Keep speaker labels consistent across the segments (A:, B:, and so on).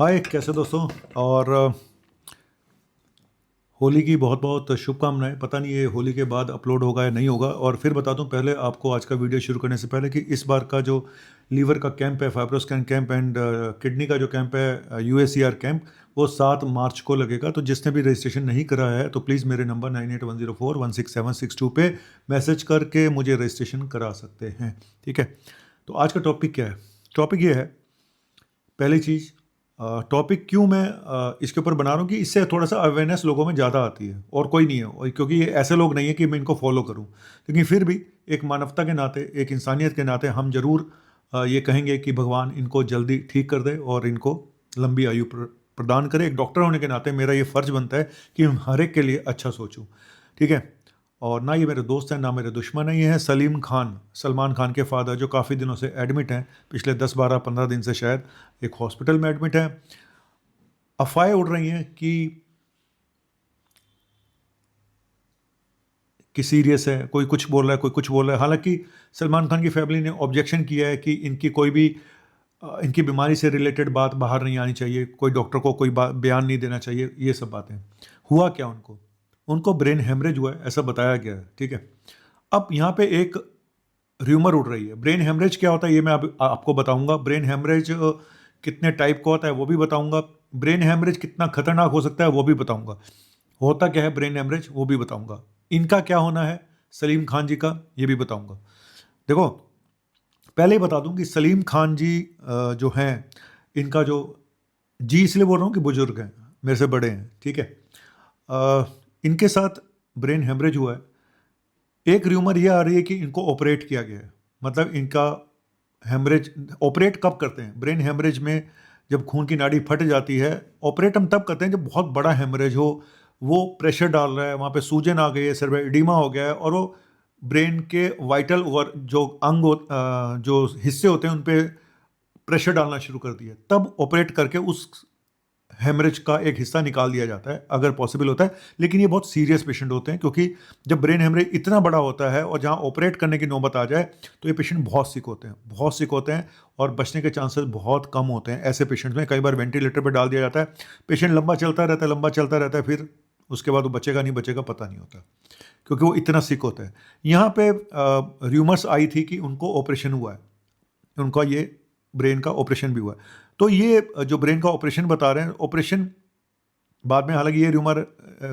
A: हाय, कैसे दोस्तों। और होली की बहुत बहुत शुभकामनाएं। पता नहीं ये होली के बाद अपलोड होगा या नहीं होगा। और फिर बता दूं पहले आपको आज का वीडियो शुरू करने से पहले कि इस बार का जो लीवर का कैंप है, फाइब्रोस्कैन कैंप एंड किडनी का जो कैंप है, यूएससीआर कैंप, वो 7 मार्च को लगेगा। तो जिसने भी रजिस्ट्रेशन नहीं करा है तो प्लीज़ मेरे नंबर 9810416762 पे मैसेज करके मुझे रजिस्ट्रेशन करा सकते हैं। ठीक है। तो आज का टॉपिक क्या है? टॉपिक ये है, पहली चीज़, टॉपिक क्यों मैं इसके ऊपर बना रहा हूँ कि इससे थोड़ा सा अवेयरनेस लोगों में ज़्यादा आती है और कोई नहीं है। और क्योंकि ये ऐसे लोग नहीं है कि मैं इनको फॉलो करूँ, लेकिन फिर भी एक मानवता के नाते, एक इंसानियत के नाते हम ज़रूर ये कहेंगे कि भगवान इनको जल्दी ठीक कर दे और इनको लंबी आयु प्रदान करे। एक डॉक्टर होने के नाते मेरा ये फ़र्ज़ बनता है कि हर एक के लिए अच्छा सोचूं। ठीक है। और ना ये मेरे दोस्त हैं ना मेरे दुश्मन हैं। ये हैं सलीम खान, सलमान खान के फादर, जो काफ़ी दिनों से एडमिट हैं, पिछले 10-12-15 दिन से शायद एक हॉस्पिटल में एडमिट हैं। अफवाहें उड़ रही हैं कि सीरियस है, कोई कुछ बोल रहा है, कोई कुछ बोल रहा है। हालांकि सलमान खान की फैमिली ने ऑब्जेक्शन किया है कि इनकी कोई भी इनकी बीमारी से रिलेटेड बात बाहर नहीं आनी चाहिए, कोई डॉक्टर को कोई बयान नहीं देना चाहिए। ये सब बातें। हुआ क्या उनको? उनको ब्रेन हेमरेज हुआ है, ऐसा बताया गया है। ठीक है। अब यहाँ पे एक र्यूमर उड़ रही है। ब्रेन हेमरेज क्या होता है ये मैं आपको बताऊंगा। ब्रेन हेमरेज कितने टाइप का होता है वो भी बताऊंगा। ब्रेन हेमरेज कितना खतरनाक हो सकता है वो भी बताऊंगा। होता क्या है ब्रेन हेमरेज वो भी बताऊंगा। इनका क्या होना है सलीम खान जी का, ये भी बताऊंगा। देखो, पहले ही बता दूं कि सलीम खान जी जो हैं, इनका जो, जी इसलिए बोल रहा हूँ कि बुजुर्ग हैं, मेरे से बड़े हैं। ठीक है। इनके साथ ब्रेन हेमरेज हुआ है। एक र्यूमर ये आ रही है कि इनको ऑपरेट किया गया है। मतलब इनका हेमरेज, ऑपरेट कब करते हैं ब्रेन हेमरेज में? जब खून की नाड़ी फट जाती है। ऑपरेट हम तब करते हैं जब बहुत बड़ा हेमरेज हो, वो प्रेशर डाल रहा है, वहाँ पे सूजन आ गई है, सिर में एडिमा हो गया है, और वो ब्रेन के वाइटल और जो जो हिस्से होते हैं उन पे प्रेशर डालना शुरू कर दिया, तब ऑपरेट करके उस हेमरेज का एक हिस्सा निकाल दिया जाता है, अगर पॉसिबल होता है। लेकिन ये बहुत सीरियस पेशेंट होते हैं, क्योंकि जब ब्रेन हेमरेज इतना बड़ा होता है और जहाँ ऑपरेट करने की नौबत आ जाए तो ये पेशेंट बहुत सिक होते हैं, बहुत सिक होते हैं, और बचने के चांसेस बहुत कम होते हैं ऐसे पेशेंट में। कई बार वेंटिलेटर पर डाल दिया जाता है, पेशेंट लंबा चलता रहता है, लंबा चलता रहता है, फिर उसके बाद वो बचेगा नहीं बचेगा पता नहीं होता, क्योंकि वो इतना सिक होता है। यहाँ पे र्यूमर्स आई थी कि उनको ऑपरेशन हुआ है, उनका ये ब्रेन का ऑपरेशन भी हुआ है। तो ये जो ब्रेन का ऑपरेशन बता रहे हैं, ऑपरेशन बाद में, हालांकि ये र्यूमर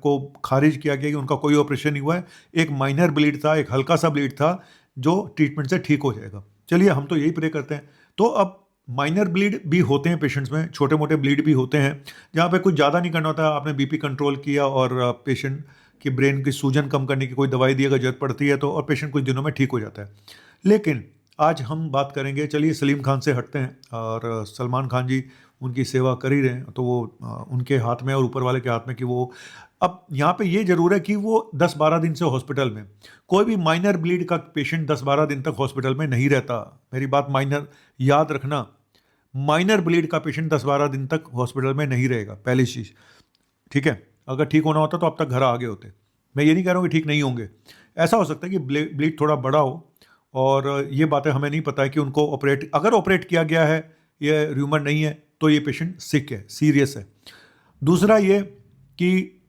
A: को खारिज किया गया कि उनका कोई ऑपरेशन नहीं हुआ है। एक माइनर ब्लीड था, एक हल्का सा ब्लीड था, जो ट्रीटमेंट से ठीक हो जाएगा। चलिए, हम तो यही प्रे करते हैं। तो अब माइनर ब्लीड भी होते हैं पेशेंट्स में, छोटे मोटे ब्लीड भी होते हैं, जहाँ पे कुछ ज़्यादा नहीं करना होता। आपने बीपी कंट्रोल किया और पेशेंट की ब्रेन की सूजन कम करने की कोई दवाई दी अगर जरूरत पड़ती है तो, और पेशेंट कुछ दिनों में ठीक हो जाता है। लेकिन आज हम बात करेंगे, चलिए सलीम खान से हटते हैं, और सलमान खान जी उनकी सेवा कर ही रहे हैं, तो वो उनके हाथ में और ऊपर वाले के हाथ में कि वो, अब यहाँ पे ये जरूर है कि वो 10-12 दिन से हॉस्पिटल में, कोई भी माइनर ब्लीड का पेशेंट 10-12 दिन तक हॉस्पिटल में नहीं रहता। मेरी बात माइनर याद रखना, माइनर ब्लीड का पेशेंट 10-12 दिन तक हॉस्पिटल में नहीं रहेगा, पहली चीज़। ठीक है। अगर ठीक होना होता तो अब तक घर आ गए होते। मैं ये नहीं कह रहा हूँ कि ठीक नहीं होंगे, ऐसा हो सकता है कि ब्लीड थोड़ा बड़ा हो, और ये बातें हमें नहीं पता है कि उनको ऑपरेट, अगर ऑपरेट किया गया है, ये र्यूमर नहीं है, तो ये पेशेंट सिक है, सीरियस है। दूसरा ये कि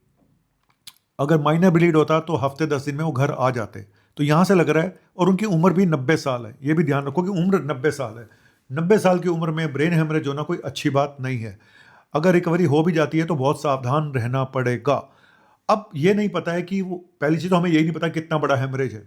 A: अगर माइनर ब्लीड होता तो हफ्ते 10 दिन में वो घर आ जाते। तो यहाँ से लग रहा है, और उनकी उम्र भी 90 साल है, ये भी ध्यान रखो कि उम्र 90 साल है। 90 साल की उम्र में ब्रेन हेमरेज होना कोई अच्छी बात नहीं है। अगर रिकवरी हो भी जाती है तो बहुत सावधान रहना पड़ेगा। अब ये नहीं पता है कि वो, पहली चीज़ तो हमें यही नहीं पता कितना बड़ा हेमरेज है।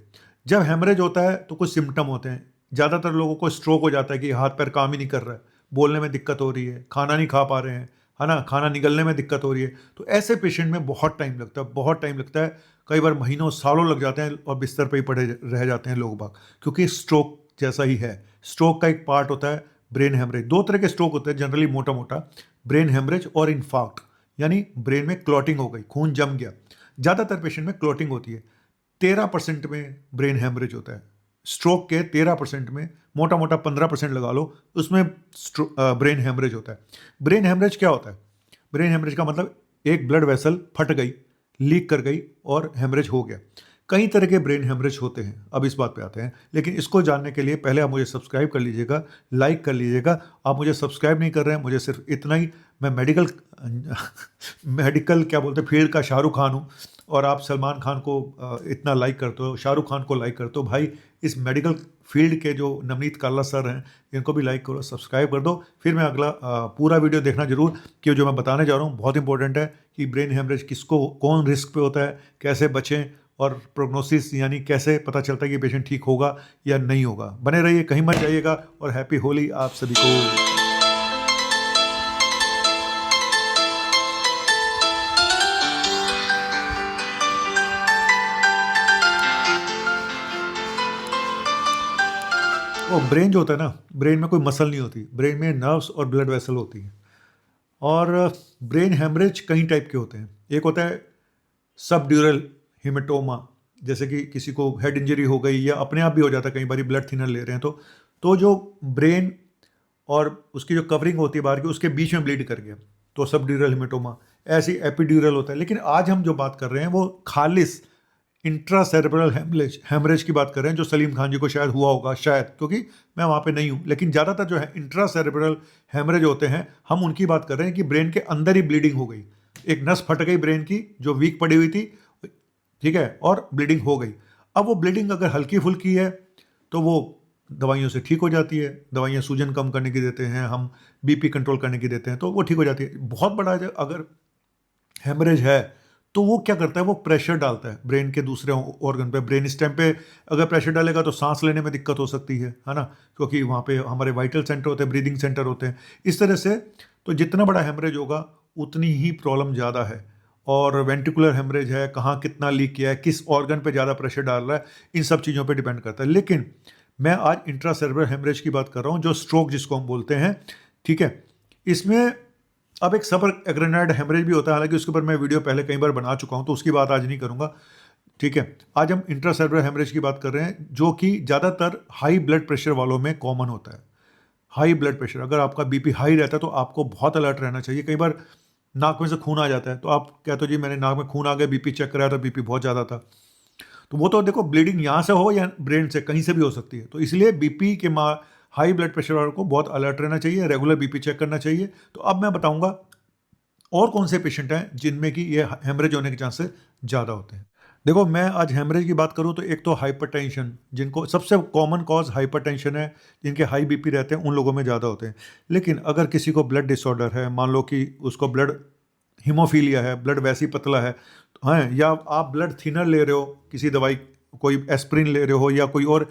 A: जब हेमरेज होता है तो कुछ सिम्टम होते हैं। ज़्यादातर लोगों को स्ट्रोक हो जाता है कि हाथ पैर काम ही नहीं कर रहा है, बोलने में दिक्कत हो रही है, खाना नहीं खा पा रहे हैं, है ना, खाना निगलने में दिक्कत हो रही है। तो ऐसे पेशेंट में बहुत टाइम लगता है, बहुत टाइम लगता है। कई बार महीनों सालों लग जाते हैं और बिस्तर पे ही पड़े रह जाते हैं लोग बाग, क्योंकि स्ट्रोक जैसा ही है। स्ट्रोक का एक पार्ट होता है ब्रेन हेमरेज। दो तरह के स्ट्रोक होते हैं जनरली, मोटा मोटा, ब्रेन हेमरेज और इन्फार्क्ट, यानी ब्रेन में क्लॉटिंग हो गई, खून जम गया। ज़्यादातर पेशेंट में क्लॉटिंग होती है। 13% में ब्रेन हेमरेज होता है। स्ट्रोक के 13% में, मोटा मोटा 15% लगा लो, उसमें ब्रेन हेमरेज होता है। ब्रेन हेमरेज क्या होता है? ब्रेन हेमरेज का मतलब एक ब्लड वेसल फट गई, लीक कर गई और हेमरेज हो गया। कई तरह के ब्रेन हेमरेज होते हैं, अब इस बात पे आते हैं। लेकिन इसको जानने के लिए पहले आप मुझे सब्सक्राइब कर लीजिएगा, लाइक कर लीजिएगा। आप मुझे सब्सक्राइब नहीं कर रहे हैं, मुझे सिर्फ इतना ही मैं मेडिकल मेडिकल क्या बोलते हैं फील्ड का शाहरुख खान हूँ, और आप सलमान खान को इतना लाइक करते हो, शाहरुख खान को लाइक करते हो, भाई इस मेडिकल फील्ड के जो नवनीत काला सर हैं इनको भी लाइक करो, सब्सक्राइब कर दो। फिर मैं अगला पूरा वीडियो देखना जरूर, कि जो मैं बताने जा रहा हूँ बहुत इंपॉर्टेंट है कि ब्रेन हेमरेज किसको, कौन रिस्क पे होता है, कैसे बचें, और प्रोग्नोसिस यानी कैसे पता चलता है कि पेशेंट ठीक होगा या नहीं होगा। बने रहिए, कहीं मत जाइएगा, और हैप्पी होली आप सभी को। वो ब्रेन जो होता है ना, ब्रेन में कोई मसल नहीं होती, ब्रेन में नर्व्स और ब्लड वेसल होती हैं। और ब्रेन हेमरेज कई टाइप के होते हैं। एक होता है सबड्यूरल हेमेटोमा, जैसे कि किसी को हेड इंजरी हो गई, या अपने आप भी हो जाता है कई बार ब्लड थिनर ले रहे हैं तो जो ब्रेन और उसकी जो कवरिंग होती है बाहर की, उसके बीच में ब्लीड कर गया, तो सबड्यूरल हेमेटोमा। ऐसे एपिड्यूरल होता है। लेकिन आज हम जो बात कर रहे हैं वो खालिस इंट्रा सेरेब्रल हेमरेज की बात कर रहे हैं, जो सलीम खान जी को शायद हुआ होगा, शायद, क्योंकि मैं वहाँ पे नहीं हूँ। लेकिन ज़्यादातर जो है इंट्रा सेरेब्रल हेमरेज होते हैं, हम उनकी बात कर रहे हैं कि ब्रेन के अंदर ही ब्लीडिंग हो गई, एक नस फट गई ब्रेन की जो वीक पड़ी हुई थी, ठीक है, और ब्लीडिंग हो गई। अब वो ब्लीडिंग अगर हल्की फुल्की है तो वो दवाइयों से ठीक हो जाती है। दवाइयाँ सूजन कम करने की देते हैं हम, बीपी कंट्रोल करने की देते हैं, तो वो ठीक हो जाती है। बहुत बड़ा अगर हेमरेज है तो वो क्या करता है, वो प्रेशर डालता है ब्रेन के दूसरे ऑर्गन पे। ब्रेन स्टेम पे अगर प्रेशर डालेगा तो सांस लेने में दिक्कत हो सकती है ना, क्योंकि वहाँ पे हमारे वाइटल सेंटर होते हैं, ब्रीदिंग सेंटर होते हैं, इस तरह से। तो जितना बड़ा हेमरेज होगा उतनी ही प्रॉब्लम ज़्यादा है। और वेंट्रिकुलर हेमरेज है, कहाँ कितना लीक किया है, किस ऑर्गन पे ज़्यादा प्रेशर डाल रहा है, इन सब चीज़ों पे डिपेंड करता है। लेकिन मैं आज इंट्रासेरेब्रल हेमरेज की बात कर रहा हूँ, जो स्ट्रोक जिसको हम बोलते हैं, ठीक है। इसमें अब एक सब एग्रेनाइड हेमरेज भी होता है, हालांकि उसके ऊपर मैं वीडियो पहले कई बार बना चुका हूँ, तो उसकी बात आज नहीं करूँगा, ठीक है। आज हम इंट्रासेरेब्रल हेमरेज की बात कर रहे हैं, जो कि ज़्यादातर हाई ब्लड प्रेशर वालों में कॉमन होता है। हाई ब्लड प्रेशर, अगर आपका बीपी हाई रहता है तो आपको बहुत अलर्ट रहना चाहिए। कई बार नाक में से खून आ जाता है, तो आप कहते हो जी मैंने नाक में खून आ गया, बीपी चेक कराया तो बीपी बहुत ज़्यादा था। तो वो तो देखो, ब्लीडिंग यहाँ से हो या ब्रेन से, कहीं से भी हो सकती है। तो इसलिए बीपी के हाई ब्लड प्रेशर वालों को बहुत अलर्ट रहना चाहिए, रेगुलर बीपी चेक करना चाहिए। तो अब मैं बताऊंगा और कौन से पेशेंट हैं जिनमें कि ये हेमरेज होने के चांसेस ज़्यादा होते हैं। देखो, मैं आज हेमरेज की बात करूं तो एक तो हाइपरटेंशन, जिनको सबसे कॉमन कॉज हाइपरटेंशन है, जिनके हाई बीपी रहते हैं उन लोगों में ज़्यादा होते हैं। लेकिन अगर किसी को ब्लड डिसऑर्डर है, मान लो कि उसको ब्लड हीमोफीलिया है, ब्लड वैसे ही पतला है, हैं, या आप ब्लड थिनर ले रहे हो, किसी दवाई, कोई एस्प्रिन ले रहे हो या कोई और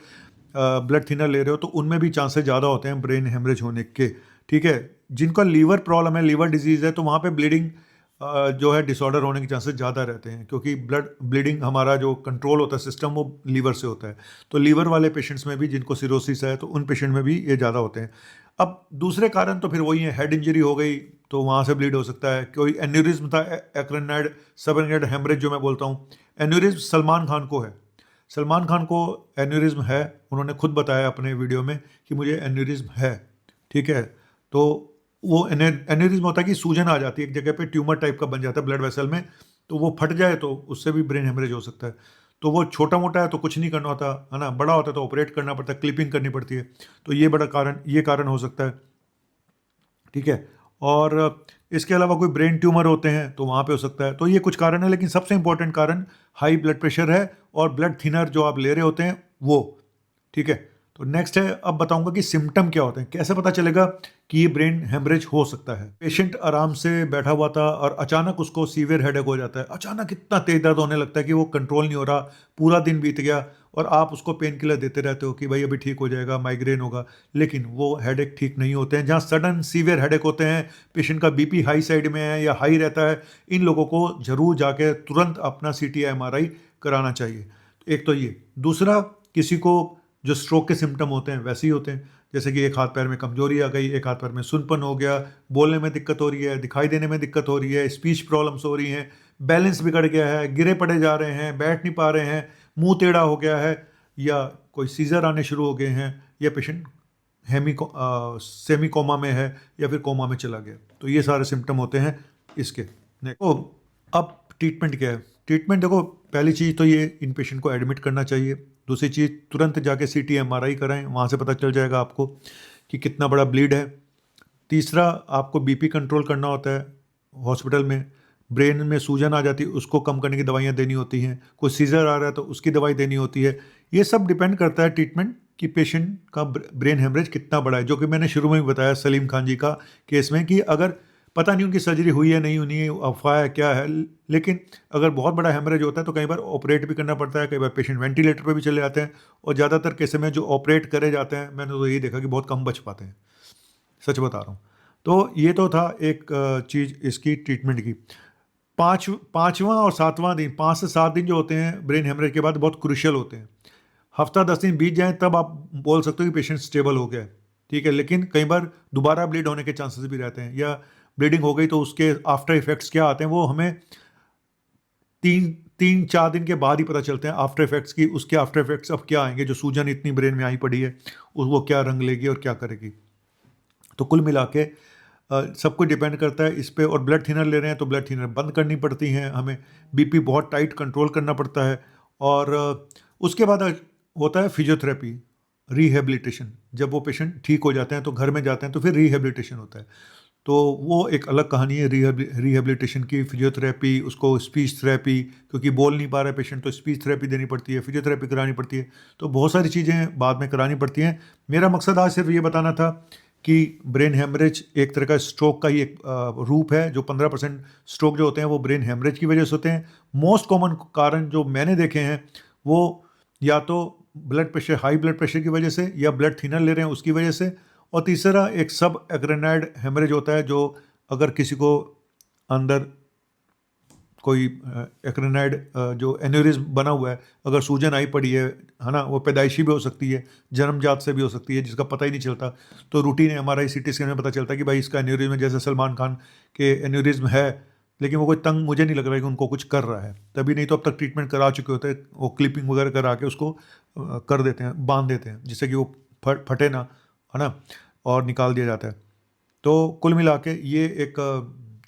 A: ब्लड थिनर ले रहे हो, तो उनमें भी चांसेस ज़्यादा होते हैं ब्रेन हेमरेज होने के, ठीक है। जिनका लीवर प्रॉब्लम है, लीवर डिजीज़ है, तो वहाँ पे ब्लीडिंग जो है डिसऑर्डर होने के चांसेस ज़्यादा रहते हैं, क्योंकि ब्लड ब्लीडिंग हमारा जो कंट्रोल होता है सिस्टम, वो लीवर से होता है। तो लीवर वाले पेशेंट्स में भी, जिनको सिरोसिस है, तो उन पेशेंट में भी ये ज़्यादा होते हैं। अब दूसरे कारण तो फिर वही है, हेड इंजरी हो गई तो वहाँ से ब्लीड हो सकता है, कोई एन्यूरिज्म था, एक्रेनाइड सबएरेनाइड हेमरेज जो मैं बोलता हूँ। एन्यूरिज्म सलमान खान को है, सलमान खान को एन्यूरिज्म है, उन्होंने खुद बताया अपने वीडियो में कि मुझे एन्यूरिज्म है, ठीक है। तो वो एन्यूरिज्म होता है कि सूजन आ जाती है एक जगह पे, ट्यूमर टाइप का बन जाता है ब्लड वेसल में, तो वो फट जाए तो उससे भी ब्रेन हेमरेज हो सकता है। तो वो छोटा मोटा है तो कुछ नहीं करना होता है ना, बड़ा होता है तो ऑपरेट करना पड़ता है, क्लिपिंग करनी पड़ती है। तो ये बड़ा कारण, ये कारण हो सकता है, ठीक है। और इसके अलावा कोई ब्रेन ट्यूमर होते हैं तो वहाँ पे हो सकता है। तो ये कुछ कारण है, लेकिन सबसे इंपॉर्टेंट कारण हाई ब्लड प्रेशर है और ब्लड थिनर जो आप ले रहे होते हैं वो, ठीक है। तो नेक्स्ट है, अब बताऊंगा कि सिम्टम क्या होते हैं, कैसे पता चलेगा कि ये ब्रेन हेमरेज हो सकता है। पेशेंट आराम से बैठा हुआ था और अचानक उसको सीवियर हेडेक हो जाता है, अचानक इतना तेज दर्द होने लगता है कि वो कंट्रोल नहीं हो रहा, पूरा दिन बीत गया और आप उसको पेन किलर देते रहते हो कि भाई अभी ठीक हो जाएगा, माइग्रेन होगा, लेकिन वो हेडेक ठीक नहीं होते हैं। जहाँ सडन सीवियर हेडेक होते हैं, पेशेंट का बीपी हाई साइड में है या हाई रहता है, इन लोगों को जरूर जाके तुरंत अपना CT MRI कराना चाहिए। एक तो ये, दूसरा, किसी को जो स्ट्रोक के सिम्टम होते हैं वैसे ही होते हैं, जैसे कि एक हाथ पैर में कमजोरी आ गई, एक हाथ पैर में सुनपन हो गया, बोलने में दिक्कत हो रही है, दिखाई देने में दिक्कत हो रही है, स्पीच प्रॉब्लम्स हो रही हैं, बैलेंस बिगड़ गया है, गिरे पड़े जा रहे हैं, बैठ नहीं पा रहे हैं, मुंह टेढ़ा हो गया है, या कोई सीजर आने शुरू हो गए हैं, या पेशेंट सेमी कोमा में है या फिर कोमा में चला गया। तो ये सारे सिम्टम होते हैं इसके। तो अब ट्रीटमेंट क्या है? ट्रीटमेंट देखो, पहली चीज़ तो ये, इन पेशेंट को एडमिट करना चाहिए। दूसरी चीज़, तुरंत जाके CT MRI कराएं, वहाँ से पता चल जाएगा आपको कि कितना बड़ा ब्लीड है। तीसरा, आपको बीपी कंट्रोल करना होता है हॉस्पिटल में। ब्रेन में सूजन आ जाती है, उसको कम करने की दवाइयाँ देनी होती हैं। कोई सीजर आ रहा है तो उसकी दवाई देनी होती है। ये सब डिपेंड करता है ट्रीटमेंट कि पेशेंट का ब्रेन हेमरेज कितना बड़ा है, जो कि मैंने शुरू में भी बताया सलीम खान जी का केस में, कि अगर पता नहीं उनकी सर्जरी हुई है नहीं हुई है, अफवाह है क्या है, लेकिन अगर बहुत बड़ा हेमरेज होता है तो कई बार ऑपरेट भी करना पड़ता है, कई बार पेशेंट वेंटिलेटर पर भी चले जाते हैं। और ज़्यादातर केस में जो ऑपरेट करे जाते हैं, मैंने तो यही देखा कि बहुत कम बच पाते हैं, सच बता रहा हूँ। तो ये तो था एक चीज़ इसकी ट्रीटमेंट की। पाँचवां और सातवां दिन, 5 से 7 दिन जो होते हैं ब्रेन हेमरेज के बाद, बहुत क्रूशियल होते हैं। हफ्ता 10 दिन बीत जाए तब आप बोल सकते हो कि पेशेंट स्टेबल हो गया है, ठीक है। लेकिन कई बार दोबारा ब्लीड होने के चांसेस भी रहते हैं, या ब्लीडिंग हो गई तो उसके आफ्टर इफेक्ट्स क्या आते हैं वो हमें 3-4 दिन के बाद ही पता चलते हैं आफ्टर इफेक्ट्स की। उसके आफ्टर इफेक्ट्स अब क्या आएंगे, जो सूजन इतनी ब्रेन में आई पड़ी है वो क्या रंग लेगी और क्या करेगी। तो कुल मिला के सब कुछ डिपेंड करता है इस पे। और ब्लड थिनर ले रहे हैं तो ब्लड थिनर बंद करनी पड़ती हैं हमें, बीपी बहुत टाइट कंट्रोल करना पड़ता है। और उसके बाद होता है फिजियोथेरेपी, रिहेबिलिटेशन। जब वो पेशेंट ठीक हो जाते हैं तो घर में जाते हैं तो फिर रिहेबिलिटेशन होता है। तो वो एक अलग कहानी है रिहेबिलिटेशन की। फिजियोथेरेपी, उसको स्पीच थेरेपी, क्योंकि बोल नहीं पा रहा है पेशेंट तो स्पीच थेरेपी देनी पड़ती है, फिजियोथेरेपी करानी पड़ती है। तो बहुत सारी चीज़ें बाद में करानी पड़ती हैं। मेरा मकसद आज सिर्फ ये बताना था कि ब्रेन हेमरेज एक तरह का स्ट्रोक का ही एक रूप है। जो 15% स्ट्रोक जो होते हैं वो ब्रेन हेमरेज की वजह से होते हैं। मोस्ट कॉमन कारण जो मैंने देखे हैं वो या तो blood pressure, high blood pressure की वजह से, या ब्लड थिनर ले रहे हैं उसकी वजह से। और तीसरा एक सब एक्रेनाइड हेमरेज होता है, जो अगर किसी को अंदर कोई एक्रेनाइड जो एन्यूरिज्म बना हुआ है, अगर सूजन आई पड़ी है ना, वो पैदाइशी भी हो सकती है, जन्मजात से भी हो सकती है, जिसका पता ही नहीं चलता। तो रूटीन एमआरआई सीटी स्कैन में पता चलता है कि भाई इसका एन्यूरिज्म है। जैसे सलमान खान के एन्यूरिज्म है, लेकिन वो कोई तंग मुझे नहीं लग रहा है कि उनको कुछ कर रहा है, तभी नहीं तो अब तक ट्रीटमेंट करा चुके होते हैं। वो क्लिपिंग वगैरह करा के उसको कर देते हैं, बांध देते हैं, जिससे कि वो फटे ना, है ना, और निकाल दिया जाता है। तो कुल मिला के ये एक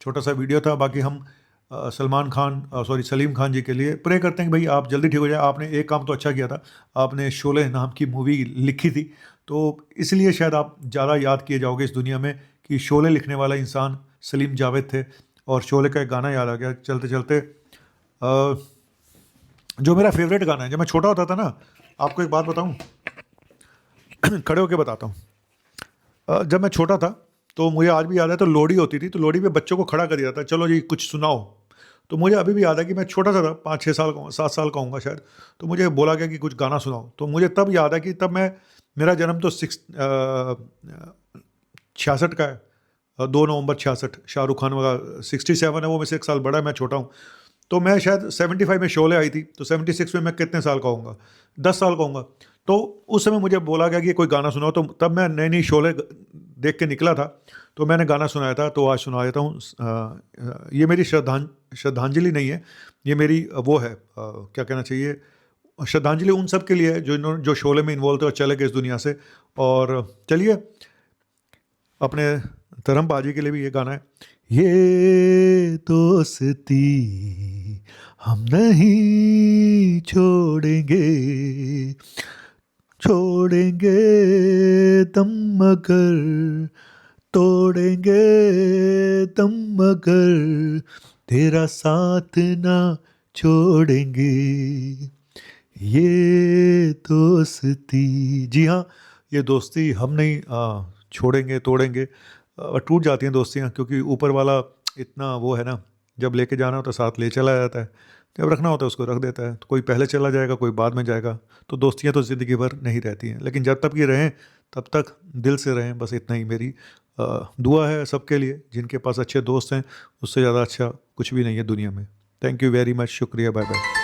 A: छोटा सा वीडियो था। बाकी हम सलीम खान जी के लिए प्रे करते हैं कि भाई आप जल्दी ठीक हो जाए। आपने एक काम तो अच्छा किया था, आपने शोले नाम की मूवी लिखी थी, तो इसलिए शायद आप ज़्यादा याद किए जाओगे इस दुनिया में कि शोले लिखने वाला इंसान सलीम जावेद थे। और शोले का एक गाना याद आ गया चलते चलते, जो मेरा फेवरेट गाना है। जब मैं छोटा होता था ना, आपको एक बात बताऊं, खड़े होकर बताता हूँ। जब मैं छोटा था तो मुझे आज भी याद है, तो लोहड़ी होती थी, तो लोहड़ी पे बच्चों को खड़ा कर दिया था, चलो जी कुछ सुनाओ। तो मुझे अभी भी याद है कि मैं छोटा सा था, 5-6 साल का, 7 साल का होऊंगा शायद। तो मुझे बोला गया कि कुछ गाना सुनाओ। तो मुझे तब याद है कि तब मेरा जन्म तो 66 का है, 2 नवंबर 66। शाहरुख खान का 67 है, वो में से 1 साल बड़ा है, मैं छोटा हूँ। तो मैं शायद 75 में शोले आई थी, तो 76 में मैं कितने साल का होऊंगा, 10 साल का होऊंगा। तो उस समय मुझे बोला गया कि कोई गाना सुनाओ। तो तब मैं नई नई शोले देख के निकला था, तो मैंने गाना सुनाया था। तो आज सुना देता हूँ। ये मेरी श्रद्धांजलि नहीं है, ये मेरी वो है, क्या कहना चाहिए, श्रद्धांजलि उन सब के लिए है जो शोले में इन्वॉल्व थे और चले गए इस दुनिया से। और चलिए, अपने धर्म बाजी के लिए भी ये गाना है। ये दोस्ती हम नहीं छोड़ेंगे, छोड़ेंगे दम मगर, तोड़ेंगे दम मगर, तेरा साथ ना छोड़ेंगे, ये दोस्ती। जी हाँ, ये दोस्ती हम नहीं छोड़ेंगे, तोड़ेंगे। टूट जाती हैं दोस्तियाँ, क्योंकि ऊपर वाला इतना वो है ना, जब लेके जाना होता है साथ ले चला जाता है, जब रखना होता है उसको रख देता है। तो कोई पहले चला जाएगा, कोई बाद में जाएगा। तो दोस्तियाँ तो ज़िंदगी भर नहीं रहती हैं, लेकिन जब तक ये रहें तब तक दिल से रहें, बस इतना ही मेरी दुआ है सबके लिए। जिनके पास अच्छे दोस्त हैं, उससे ज़्यादा अच्छा कुछ भी नहीं है दुनिया में। थैंक यू वेरी मच, शुक्रिया, बाय बाय।